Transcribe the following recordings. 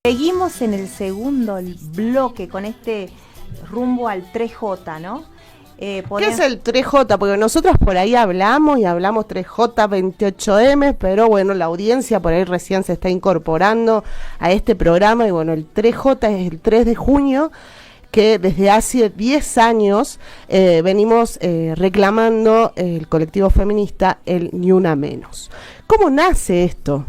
Seguimos en el segundo bloque con este rumbo al 3J, ¿no? ¿Qué es el 3J? Porque nosotros por ahí hablamos 3J, 28M, pero bueno, la audiencia por ahí recién se está incorporando a este programa y bueno, el 3J es el 3 de junio, que desde hace 10 años venimos reclamando el colectivo feminista el Ni Una Menos. ¿Cómo nace esto?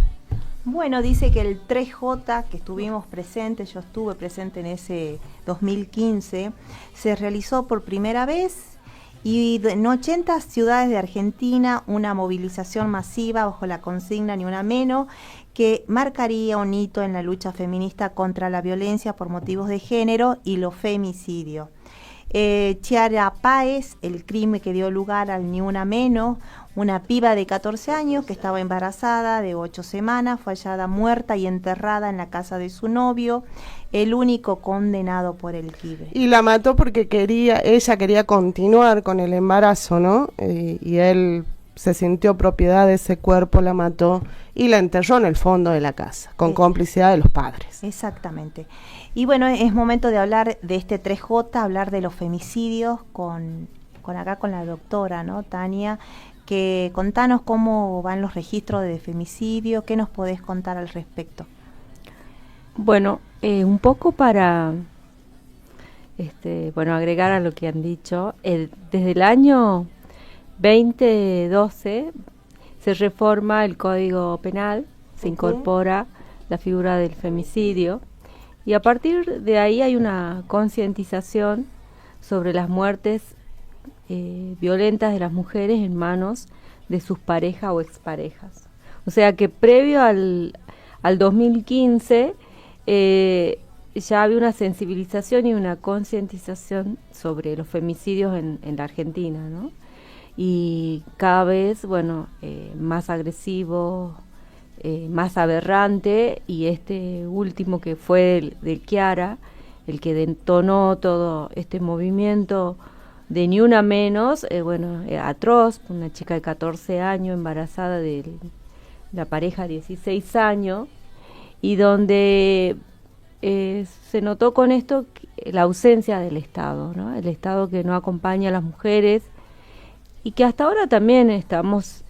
Bueno, dice que el 3J, que estuvimos presentes, yo estuve presente en ese 2015, se realizó por primera vez y en 80 ciudades de Argentina una movilización masiva bajo la consigna Ni Una Menos, que marcaría un hito en la lucha feminista contra la violencia por motivos de género y los femicidios. Chiara Páez, el crimen que dio lugar al Ni Una Menos, una piba de 14 años que estaba embarazada de 8 semanas, fue hallada muerta y enterrada en la casa de su novio, el único condenado por el crimen. Y la mató porque ella quería continuar con el embarazo, ¿no? Y él se sintió propiedad de ese cuerpo, la mató y la enterró en el fondo de la casa, con complicidad de los padres. Exactamente. Y bueno, es momento de hablar de este 3J, hablar de los femicidios con la doctora, ¿no? Tania, que contanos cómo van los registros de femicidio, ¿qué nos podés contar al respecto? Bueno, un poco para agregar a lo que han dicho, desde el año 2012 se reforma el Código Penal, se incorpora la figura del femicidio y a partir de ahí hay una concientización sobre las muertes violentas de las mujeres en manos de sus parejas o exparejas. O sea que previo al 2015 ya había una sensibilización y una concientización sobre los femicidios en la Argentina, ¿no? Y cada vez, más agresivo, más aberrante, y este último que fue de Chiara, el que detonó todo este movimiento de Ni Una Menos, atroz, una chica de 14 años embarazada de la pareja 16 años, y donde se notó con esto la ausencia del Estado, ¿no? El Estado que no acompaña a las mujeres y que hasta ahora también estamos,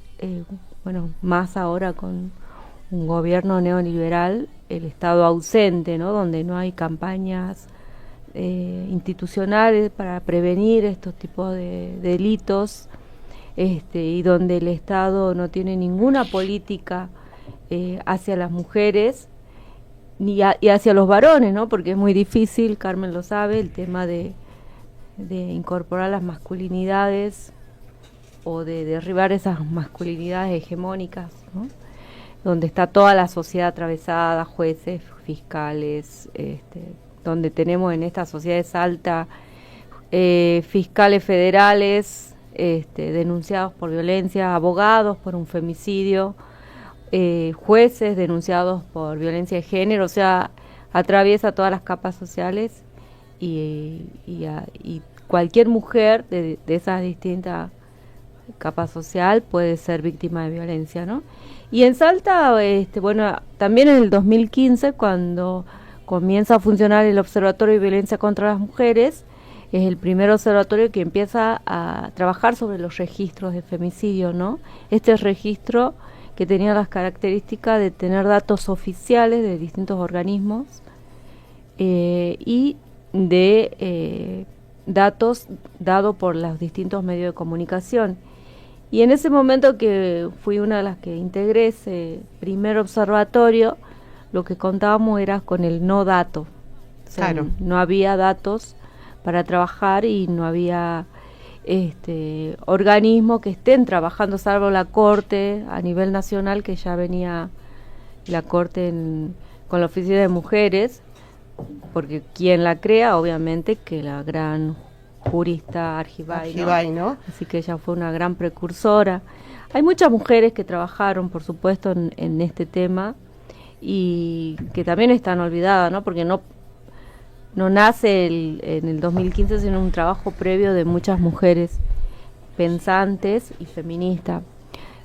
más ahora con un gobierno neoliberal, el Estado ausente, ¿no? Donde no hay campañas institucionales para prevenir estos tipos de delitos, y donde el Estado no tiene ninguna política hacia las mujeres y hacia los varones, ¿no? Porque es muy difícil, Carmen lo sabe, el tema de incorporar las masculinidades o de derribar esas masculinidades hegemónicas, ¿no? Donde está toda la sociedad atravesada, jueces, fiscales, donde tenemos en estas sociedades altas fiscales federales denunciados por violencia, abogados por un femicidio, jueces denunciados por violencia de género, o sea, atraviesa todas las capas sociales y cualquier mujer de esas distintas capas social puede ser víctima de violencia, ¿no? Y en Salta, también en el 2015, cuando comienza a funcionar el Observatorio de Violencia contra las Mujeres, es el primer observatorio que empieza a trabajar sobre los registros de femicidio, ¿no? Este registro que tenía las características de tener datos oficiales de distintos organismos y de datos dados por los distintos medios de comunicación. Y en ese momento que fui una de las que integré ese primer observatorio, lo que contábamos era con el no dato. O sea, claro. No había datos para trabajar y no había organismos que estén trabajando, salvo la Corte a nivel nacional, que ya venía la Corte con la Oficina de Mujeres, porque quien la crea, obviamente, que la gran jurista Argibay, ¿no? Así que ella fue una gran precursora. Hay muchas mujeres que trabajaron, por supuesto, en este tema y que también están olvidadas, ¿no? Porque no nace en el 2015, sino un trabajo previo de muchas mujeres pensantes y feministas.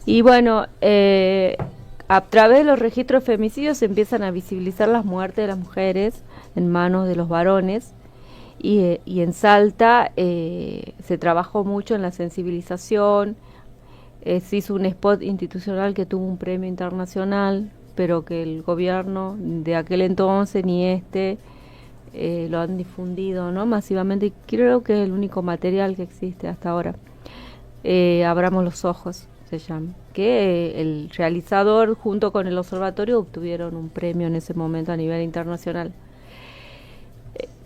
Y bueno, a través de los registros de femicidios se empiezan a visibilizar las muertes de las mujeres en manos de los varones, y en Salta se trabajó mucho en la sensibilización. Se hizo un spot institucional que tuvo un premio internacional, pero que el gobierno de aquel entonces ni lo han difundido, ¿no?, masivamente, y creo que es el único material que existe hasta ahora. Abramos los ojos se llama, que el realizador junto con el observatorio obtuvieron un premio en ese momento a nivel internacional.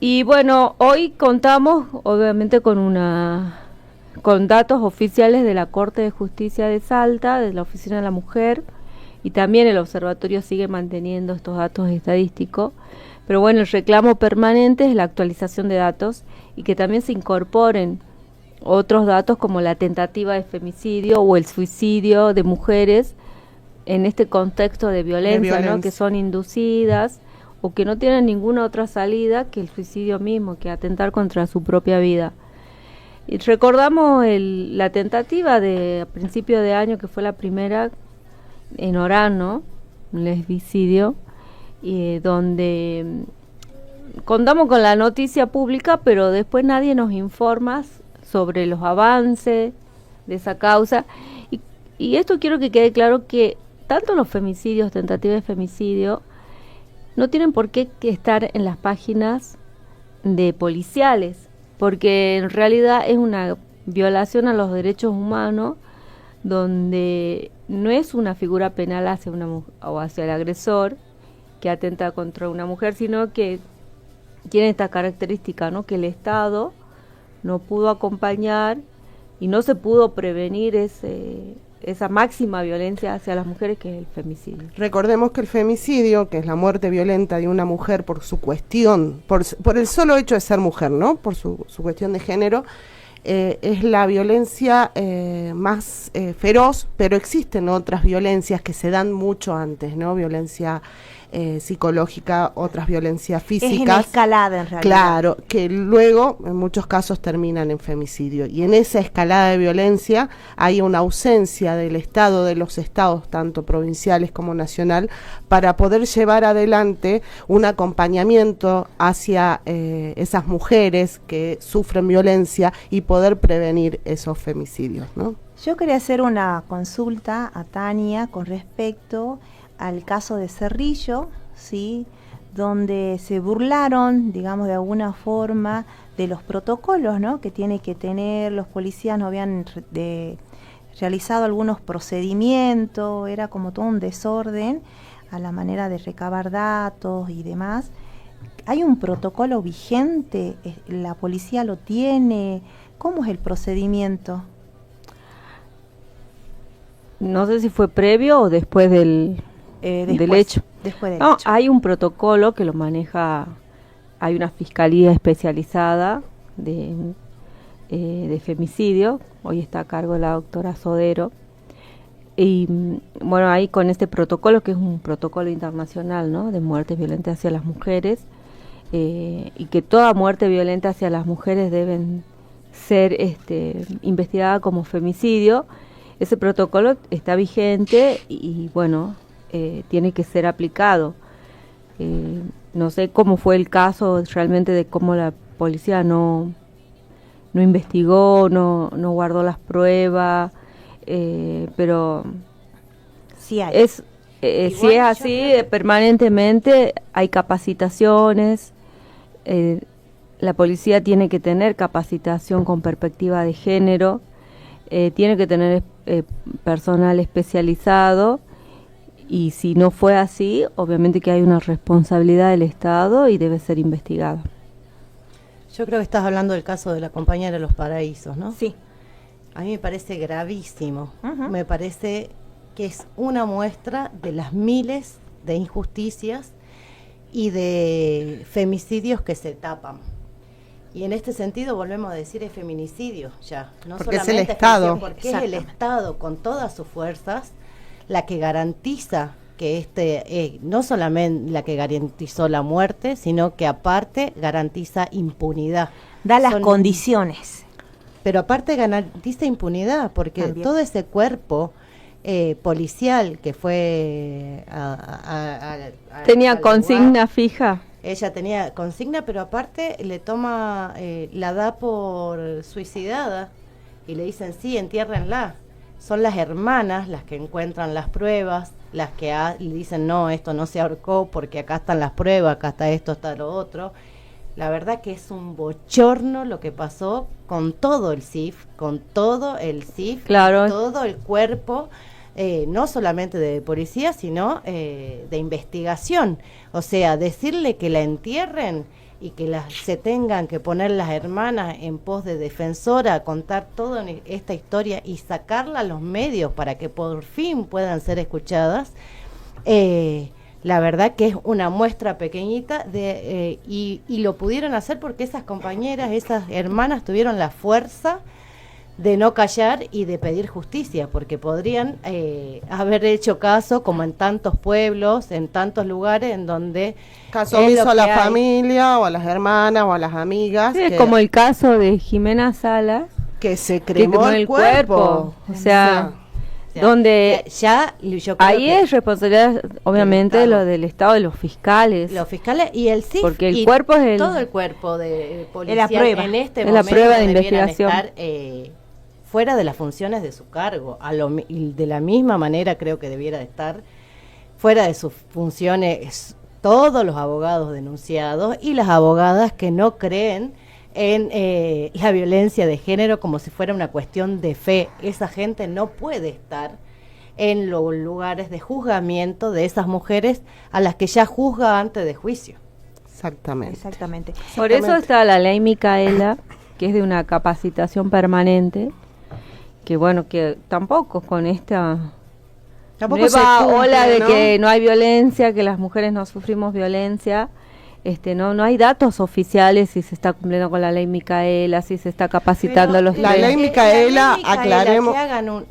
Y bueno, hoy contamos obviamente con datos oficiales de la Corte de Justicia de Salta, de la Oficina de la Mujer, y también el observatorio sigue manteniendo estos datos estadísticos. Pero bueno, el reclamo permanente es la actualización de datos y que también se incorporen otros datos como la tentativa de femicidio o el suicidio de mujeres en este contexto de violencia, ¿no?, que son inducidas o que no tienen ninguna otra salida que el suicidio mismo, que atentar contra su propia vida. Y recordamos la tentativa a principio de año, que fue la primera en Orán, ¿no?, un lesbicidio, donde contamos con la noticia pública, pero después nadie nos informa sobre los avances de esa causa. Y esto quiero que quede claro, que tanto los femicidios, tentativas de femicidio, no tienen por qué estar en las páginas de policiales, porque en realidad es una violación a los derechos humanos, donde no es una figura penal hacia una mujer o hacia el agresor que atenta contra una mujer, sino que tiene esta característica, ¿no?, que el Estado no pudo acompañar y no se pudo prevenir esa máxima violencia hacia las mujeres, que es el femicidio. Recordemos que el femicidio, que es la muerte violenta de una mujer por su cuestión, por el solo hecho de ser mujer, ¿no?, por su cuestión de género, es la violencia más feroz, pero existen otras violencias que se dan mucho antes, ¿no? Violencia psicológica, otras violencias físicas. Es en escalada, en realidad. Claro, que luego en muchos casos terminan en femicidio. Y en esa escalada de violencia hay una ausencia del Estado, de los estados, tanto provinciales como nacional, para poder llevar adelante un acompañamiento hacia esas mujeres que sufren violencia y poder prevenir esos femicidios, ¿no? Yo quería hacer una consulta a Tania con respecto al caso de Cerrillo, ¿sí?, donde se burlaron, digamos, de alguna forma de los protocolos, ¿no?, que tiene que tener los policías. No habían realizado algunos procedimientos, era como todo un desorden a la manera de recabar datos y demás. ¿Hay un protocolo vigente? ¿La policía lo tiene? ¿Cómo es el procedimiento? No sé si fue previo o después del hecho. Después del hecho. Hay un protocolo que lo maneja, hay una fiscalía especializada de femicidio, hoy está a cargo de la doctora Sodero, y bueno, ahí con este protocolo, que es un protocolo internacional, ¿no?, de muertes violentas hacia las mujeres, y que toda muerte violenta hacia las mujeres deben ser investigada como femicidio. Ese protocolo está vigente y bueno, tiene que ser aplicado. No sé cómo fue el caso realmente de cómo la policía no investigó, no guardó las pruebas, pero sí hay. Si es así, permanentemente hay capacitaciones. La policía tiene que tener capacitación con perspectiva de género, tiene que tener personal especializado, y si no fue así, obviamente que hay una responsabilidad del Estado y debe ser investigado. Yo creo que estás hablando del caso de la compañera de Los Paraísos, ¿no? Sí. A mí me parece gravísimo. Uh-huh. Me parece que es una muestra de las miles de injusticias y de femicidios que se tapan. Y en este sentido volvemos a decir es feminicidio ya. No porque solamente es el Estado. Porque es el Estado con todas sus fuerzas la que garantiza que no solamente la que garantizó la muerte, sino que aparte garantiza impunidad. Da las condiciones. Pero aparte garantiza impunidad, porque también todo ese cuerpo policial que fue tenía al consigna lugar. fija. Ella tenía consigna, pero aparte le toma, la da por suicidada y le dicen, sí, entiérrenla. Son las hermanas las que encuentran las pruebas, las que le dicen, no, esto no se ahorcó porque acá están las pruebas, acá está esto, está lo otro. La verdad que es un bochorno lo que pasó con todo el CIF, Claro. todo el cuerpo, no solamente de policía, sino de investigación. O sea, decirle que la entierren y que se tengan que poner las hermanas en pos de defensora, contar toda esta historia y sacarla a los medios para que por fin puedan ser escuchadas, la verdad que es una muestra pequeñita y lo pudieron hacer porque esas compañeras, esas hermanas tuvieron la fuerza de no callar y de pedir justicia, porque podrían haber hecho caso, como en tantos pueblos, en tantos lugares en donde caso omiso a la familia o a las hermanas o a las amigas, Sí, como el caso de Jimena Sala, que se cremó el cuerpo. O sea, donde yo creo ahí es responsabilidad obviamente lo del Estado, de los fiscales y el CIF, porque el cuerpo es todo el cuerpo de policía la prueba. en este es momento la prueba de debieran investigación estar fuera de las funciones de su cargo, y de la misma manera creo que debiera de estar fuera de sus funciones todos los abogados denunciados y las abogadas que no creen en la violencia de género como si fuera una cuestión de fe. Esa gente no puede estar en los lugares de juzgamiento de esas mujeres a las que ya juzga antes de juicio. Exactamente. Por eso está la ley Micaela, que es de una capacitación permanente, que bueno, que tampoco con esta nueva ola de que no hay violencia, que las mujeres no sufrimos violencia, no hay datos oficiales si se está cumpliendo con la ley Micaela, si se está capacitando la ley Micaela, aclaremos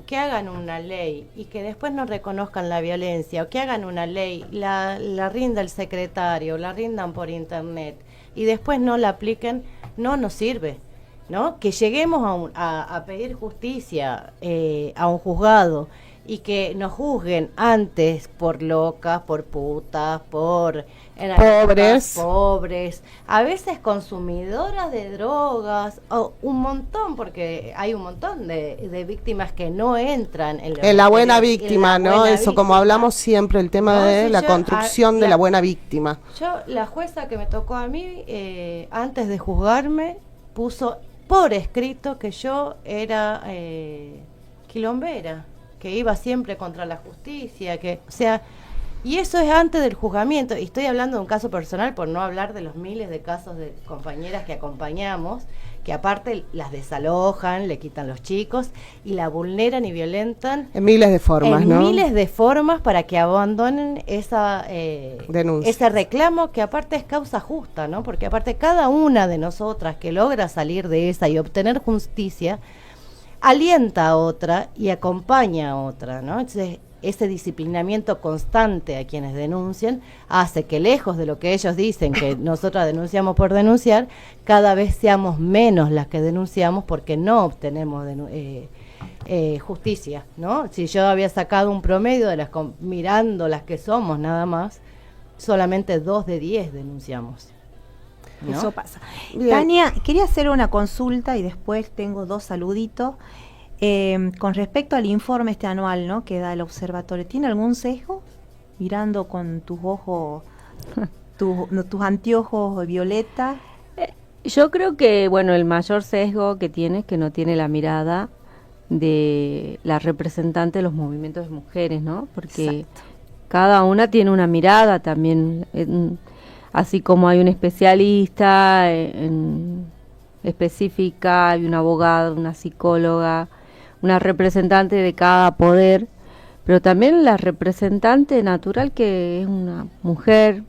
que hagan una ley y que después no reconozcan la violencia, o que hagan una ley, la rinda el secretario, la rindan por internet y después no la apliquen, no nos sirve, ¿no? Que lleguemos a pedir justicia a un juzgado y que nos juzguen antes por locas, por putas, por pobres, a veces consumidoras de drogas, o un montón, porque hay un montón de víctimas que no entran en la buena víctima, ¿no? Eso, como hablamos siempre, el tema de la construcción de la buena víctima. La jueza que me tocó a mí, antes de juzgarme, puso por escrito que yo era quilombera, que iba siempre contra la justicia, y eso es antes del juzgamiento, y estoy hablando de un caso personal por no hablar de los miles de casos de compañeras que acompañamos, que aparte las desalojan, le quitan los chicos y la vulneran y violentan en miles de formas, en ¿no? miles de formas para que abandonen denuncia, ese reclamo, que aparte es causa justa, ¿no? Porque aparte cada una de nosotras que logra salir de esa y obtener justicia alienta a otra y acompaña a otra, ¿no? Entonces, ese disciplinamiento constante a quienes denuncian hace que, lejos de lo que ellos dicen que nosotras denunciamos por denunciar, cada vez seamos menos las que denunciamos porque no obtenemos justicia, ¿no? Si yo había sacado un promedio de mirando las que somos nada más, solamente 2 de 10 denunciamos, ¿no? Eso pasa. Bien. Tania, quería hacer una consulta y después tengo 2 saluditos. Con respecto al informe anual, ¿no?, que da el observatorio, ¿tiene algún sesgo? Mirando con tus ojos, tus anteojos violeta. Yo creo que, bueno, el mayor sesgo que tiene es que no tiene la mirada de la representante de los movimientos de mujeres, ¿no? Porque exacto, cada una tiene una mirada también, así como hay un especialista específica, hay una abogada, una psicóloga, una representante de cada poder, pero también la representante natural, que es una mujer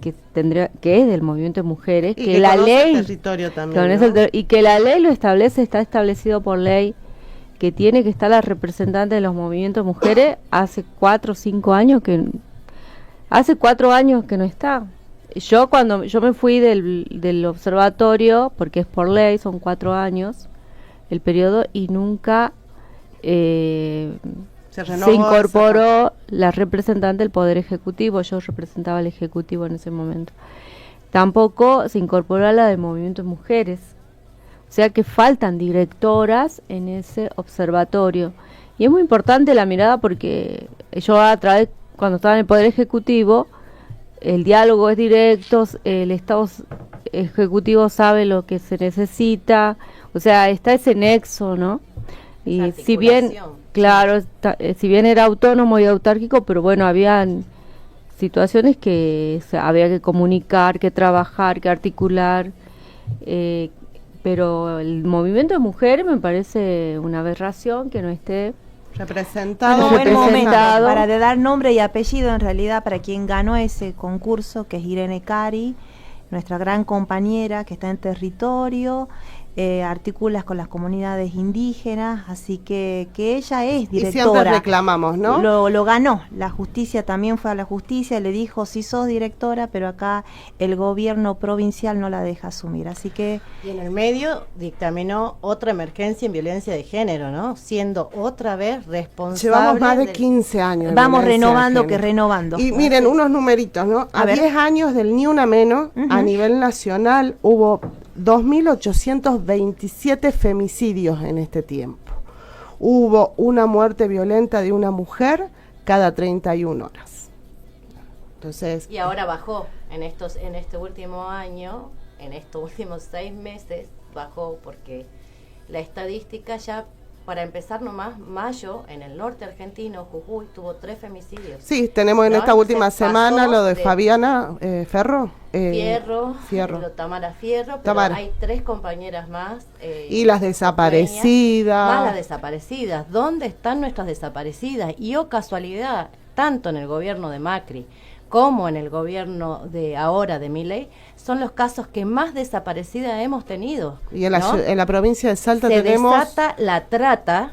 que es del movimiento de mujeres, y que la ley el territorio también, ¿no? y que la ley lo establece, está establecido por ley que tiene que estar la representante de los movimientos de mujeres. Hace 4 o 5 años que no está. Yo cuando yo me fui del observatorio, porque es por ley, son 4 años el periodo, y nunca se se incorporó la representante del Poder Ejecutivo. Yo representaba al Ejecutivo en ese momento. Tampoco se incorporó a la del Movimiento de Mujeres. O sea que faltan directoras en ese observatorio. Y es muy importante la mirada porque yo a través, cuando estaba en el Poder Ejecutivo, el diálogo es directo, el Estado Ejecutivo sabe lo que se necesita, o sea, está ese nexo, ¿no? Y si bien, claro, si bien era autónomo y autárquico, pero bueno, habían situaciones que había que comunicar, que trabajar, que articular, pero el movimiento de mujeres me parece una aberración que no esté representado. Buen momento para de dar nombre y apellido en realidad para quien ganó ese concurso, que es Irene Cari, nuestra gran compañera que está en territorio, articula con las comunidades indígenas, así que ella es directora. Y siempre reclamamos, ¿no? Lo ganó, la justicia también fue a la justicia, le dijo, sí sos directora, pero acá el gobierno provincial no la deja asumir, así que... Y en el medio dictaminó otra emergencia en violencia de género, ¿no? Siendo otra vez responsable... Llevamos más de 15 años. Vamos renovando que renovando. Y miren, unos numeritos, ¿no? A 10 años del Ni Una Menos, a nivel nacional, hubo 2.827 femicidios en este tiempo. Hubo una muerte violenta de una mujer cada 31 horas. Entonces, y ahora bajó en este último año, en estos últimos 6 meses, bajó porque la estadística ya, para empezar nomás, mayo, en el norte argentino, Jujuy, tuvo 3 femicidios. Sí, tenemos en esta última semana lo de Fabiana Fierro. Tamara Fierro, pero hay 3 compañeras más. Y las desaparecidas. Más las desaparecidas. ¿Dónde están nuestras desaparecidas? Y casualidad, tanto en el gobierno de Macri como en el gobierno de ahora de Milei, son los casos que más desaparecidas hemos tenido. Y en la provincia de Salta tenemos... Se desata la trata,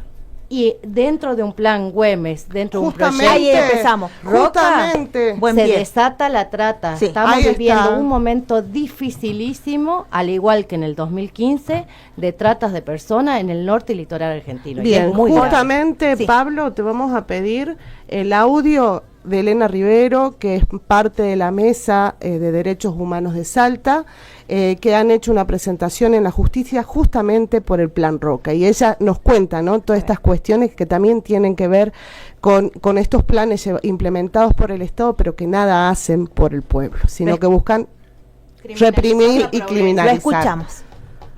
y dentro de un plan Güemes, dentro de un proyecto... Ahí empezamos. Justamente. Se desata la trata. Sí, estamos viviendo un momento dificilísimo, al igual que en el 2015, de tratas de personas en el norte y litoral argentino. Bien, y justamente, Pablo, te vamos a pedir el audio de Elena Rivero, que es parte de la Mesa de Derechos Humanos de Salta, que han hecho una presentación en la justicia justamente por el Plan Roca. Y ella nos cuenta, ¿no?, todas estas cuestiones que también tienen que ver con estos planes implementados por el Estado, pero que nada hacen por el pueblo, sino que buscan reprimir y criminalizar. Lo escuchamos.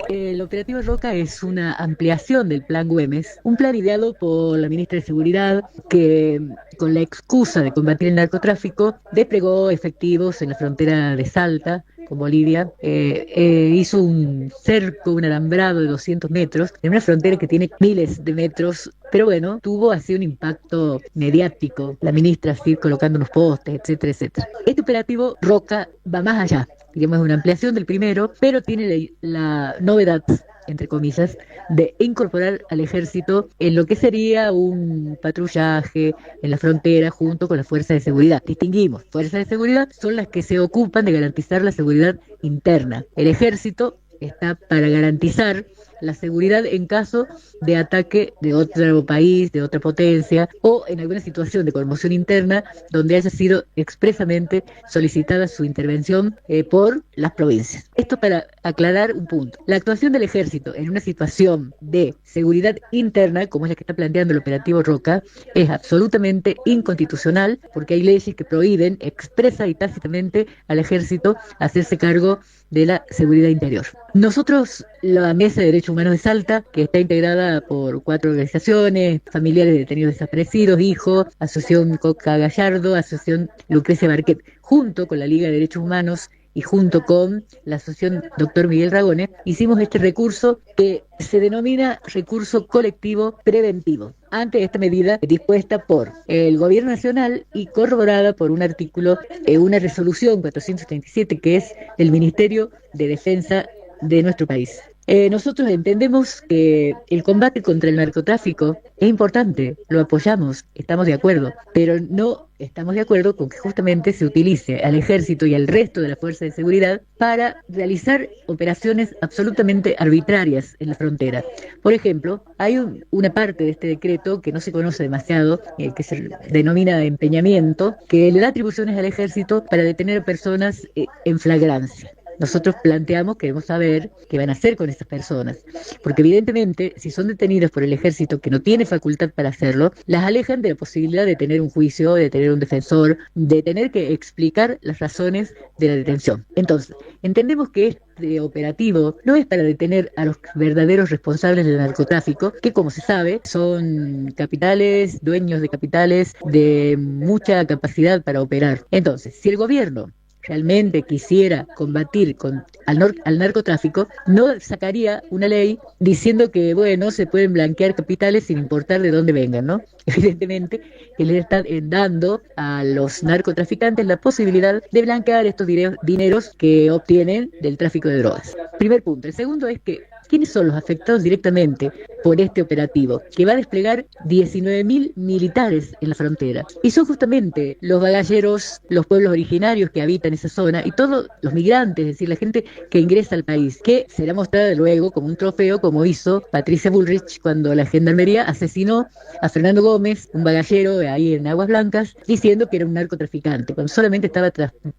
El operativo Roca es una ampliación del Plan Güemes, un plan ideado por la ministra de Seguridad que, con la excusa de combatir el narcotráfico, desplegó efectivos en la frontera de Salta con Bolivia, hizo un cerco, un alambrado de 200 metros, en una frontera que tiene miles de metros, pero bueno, tuvo así un impacto mediático, la ministra así colocando unos postes, etcétera, etcétera. Este operativo Roca va más allá, digamos, es una ampliación del primero, pero tiene la novedad, entre comillas, de incorporar al ejército en lo que sería un patrullaje en la frontera junto con las fuerzas de seguridad. Distinguimos, fuerzas de seguridad son las que se ocupan de garantizar la seguridad interna. El ejército está para garantizar la seguridad en caso de ataque de otro país, de otra potencia, o en alguna situación de conmoción interna donde haya sido expresamente solicitada su intervención por las provincias. Esto para aclarar un punto. La actuación del ejército en una situación de seguridad interna, como es la que está planteando el operativo Roca, es absolutamente inconstitucional porque hay leyes que prohíben expresa y tácitamente al ejército hacerse cargo de la seguridad interior. Nosotros, la Mesa de Derechos Humanos de Salta, que está integrada por 4 organizaciones, familiares de detenidos desaparecidos, HIJO, Asociación Coca Gallardo, Asociación Lucrecia Barquet, junto con la Liga de Derechos Humanos y junto con la Asociación Dr. Miguel Ragone, hicimos este recurso que se denomina recurso colectivo preventivo. Ante esta medida dispuesta por el Gobierno Nacional y corroborada por un artículo, una resolución 437 que es del Ministerio de Defensa de nuestro país. Nosotros entendemos que el combate contra el narcotráfico es importante, lo apoyamos, estamos de acuerdo, pero no estamos de acuerdo con que justamente se utilice al ejército y al resto de las fuerzas de seguridad para realizar operaciones absolutamente arbitrarias en la frontera. Por ejemplo, hay una parte de este decreto que no se conoce demasiado, que se denomina empeñamiento, que le da atribuciones al ejército para detener a personas en flagrancia. Nosotros planteamos, queremos saber qué van a hacer con esas personas, porque evidentemente si son detenidos por el ejército que no tiene facultad para hacerlo, las alejan de la posibilidad de tener un juicio, de tener un defensor, de tener que explicar las razones de la detención. Entonces, entendemos que este operativo no es para detener a los verdaderos responsables del narcotráfico, que como se sabe son capitales, dueños de capitales de mucha capacidad para operar. Entonces, si el gobierno realmente quisiera combatir al narcotráfico, no sacaría una ley diciendo que, bueno, se pueden blanquear capitales sin importar de dónde vengan, ¿no? Evidentemente que le están dando a los narcotraficantes la posibilidad de blanquear estos dineros que obtienen del tráfico de drogas. Primer punto. El segundo es que ¿quiénes son los afectados directamente por este operativo? Que va a desplegar 19.000 militares en la frontera. Y son justamente los bagalleros, los pueblos originarios que habitan esa zona y todos los migrantes, es decir, la gente que ingresa al país, que será mostrada luego como un trofeo, como hizo Patricia Bullrich cuando la gendarmería asesinó a Fernando Gómez, un bagallero ahí en Aguas Blancas, diciendo que era un narcotraficante, cuando solamente estaba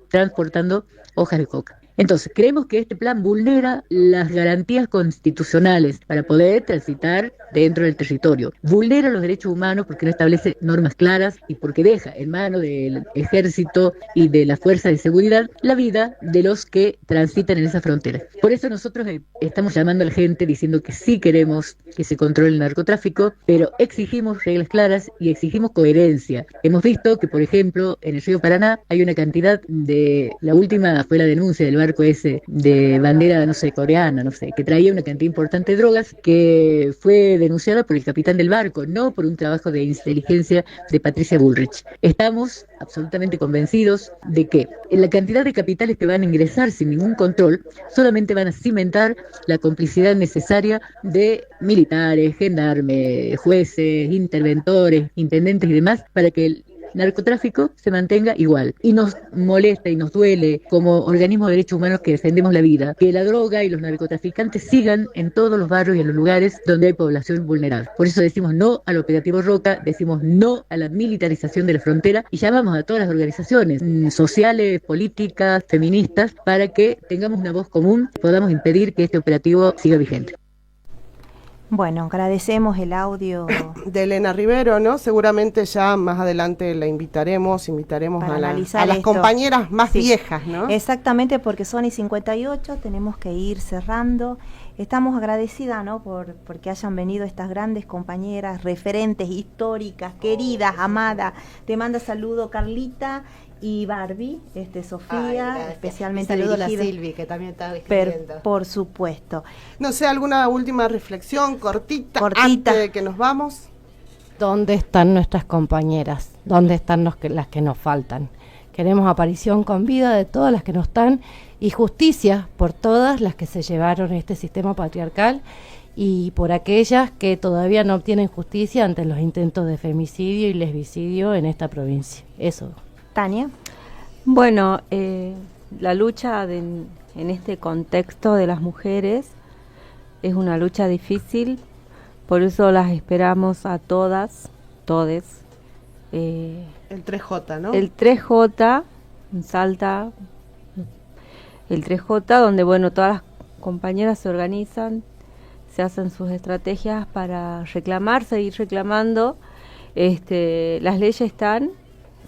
transportando hojas de coca. Entonces, creemos que este plan vulnera las garantías constitucionales para poder transitar dentro del territorio. Vulnera los derechos humanos porque no establece normas claras y porque deja en manos del ejército y de las fuerzas de seguridad la vida de los que transitan en esa frontera. Por eso nosotros estamos llamando a la gente diciendo que sí queremos que se controle el narcotráfico, pero exigimos reglas claras y exigimos coherencia. Hemos visto que, por ejemplo, en el río Paraná hay una cantidad la última fue la denuncia del barco ese de bandera, no sé, coreana, no sé, que traía una cantidad importante de drogas, que fue denunciada por el capitán del barco, no por un trabajo de inteligencia de Patricia Bullrich. Estamos absolutamente convencidos de que la cantidad de capitales que van a ingresar sin ningún control solamente van a cimentar la complicidad necesaria de militares, gendarmes, jueces, interventores, intendentes y demás, para que el narcotráfico se mantenga igual. Y nos molesta y nos duele como organismo de derechos humanos que defendemos la vida, que la droga y los narcotraficantes sigan en todos los barrios y en los lugares donde hay población vulnerable. Por eso decimos no al operativo Roca, decimos no a la militarización de la frontera y llamamos a todas las organizaciones sociales, políticas, feministas, para que tengamos una voz común y podamos impedir que este operativo siga vigente. Bueno, agradecemos el audio de Elena Rivero, ¿no? Seguramente ya más adelante la invitaremos para a analizar las esto. Compañeras más Sí, viejas, ¿no? Exactamente, porque son y 58, tenemos que ir cerrando. Estamos agradecidas, ¿no? Porque hayan venido estas grandes compañeras, referentes históricas, queridas, amadas. Te manda saludo Carlita y Barbie, Sofía, especialmente saludo a la dirigida. Silvi, que también está escribiendo. Por supuesto. No sé, ¿alguna última reflexión cortita antes de que nos vamos? ¿Dónde están nuestras compañeras? ¿Dónde están las que nos faltan? Queremos aparición con vida de todas las que no están y justicia por todas las que se llevaron este sistema patriarcal y por aquellas que todavía no obtienen justicia ante los intentos de femicidio y lesbicidio en esta provincia. Eso. Tania. Bueno, la lucha en este contexto de las mujeres es una lucha difícil, por eso las esperamos a todas, todes. El 3J, ¿no? El 3J, en Salta, el 3J, donde bueno, todas las compañeras se organizan, se hacen sus estrategias para reclamar, seguir reclamando. Las leyes están,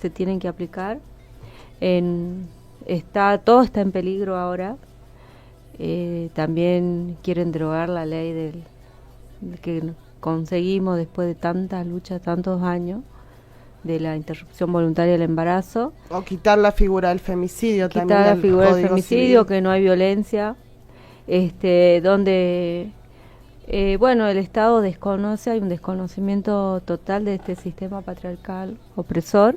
se tienen que aplicar. Todo está en peligro ahora. También quieren derogar la ley que conseguimos después de tantas luchas, tantos años, de la interrupción voluntaria del embarazo. O quitar la figura del femicidio también. Quitar la figura del femicidio, civil. que no hay violencia. Donde el Estado desconoce, hay un desconocimiento total de este sistema patriarcal opresor.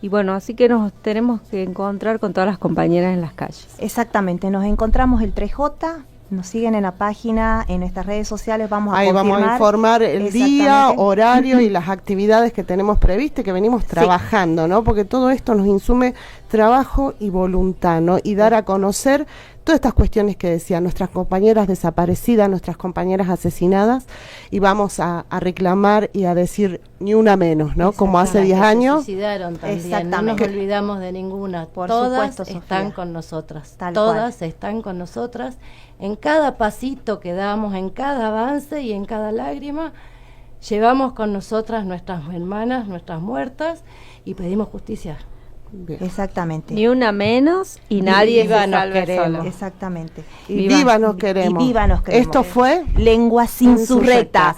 Y bueno, así que nos tenemos que encontrar con todas las compañeras en las calles. Exactamente, nos encontramos el 3J, nos siguen en la página, en nuestras redes sociales, vamos a Ahí confirmar. vamos a informar el día, horario y las actividades que tenemos previstas, que venimos trabajando, ¿no? Porque todo esto nos insume trabajo y voluntad, ¿no? Y dar a conocer todas estas cuestiones que decían nuestras compañeras desaparecidas, nuestras compañeras asesinadas, y vamos a reclamar y a decir ni una menos, ¿no? Como hace 10 años. Se suicidaron también, Exactamente. no nos olvidamos de ninguna. Por todas supuesto, están Sofía. con nosotras, Tal todas cual. están con nosotras. En cada pasito que damos, en cada avance y en cada lágrima, llevamos con nosotras nuestras hermanas, nuestras muertas, y pedimos justicia. Bien. Exactamente. Ni una menos y nadie viva se nos salve queremos. solo. Exactamente. Y viva nos queremos. Y viva nos queremos. Esto fue Lenguas Insurrectas. Insurrectas.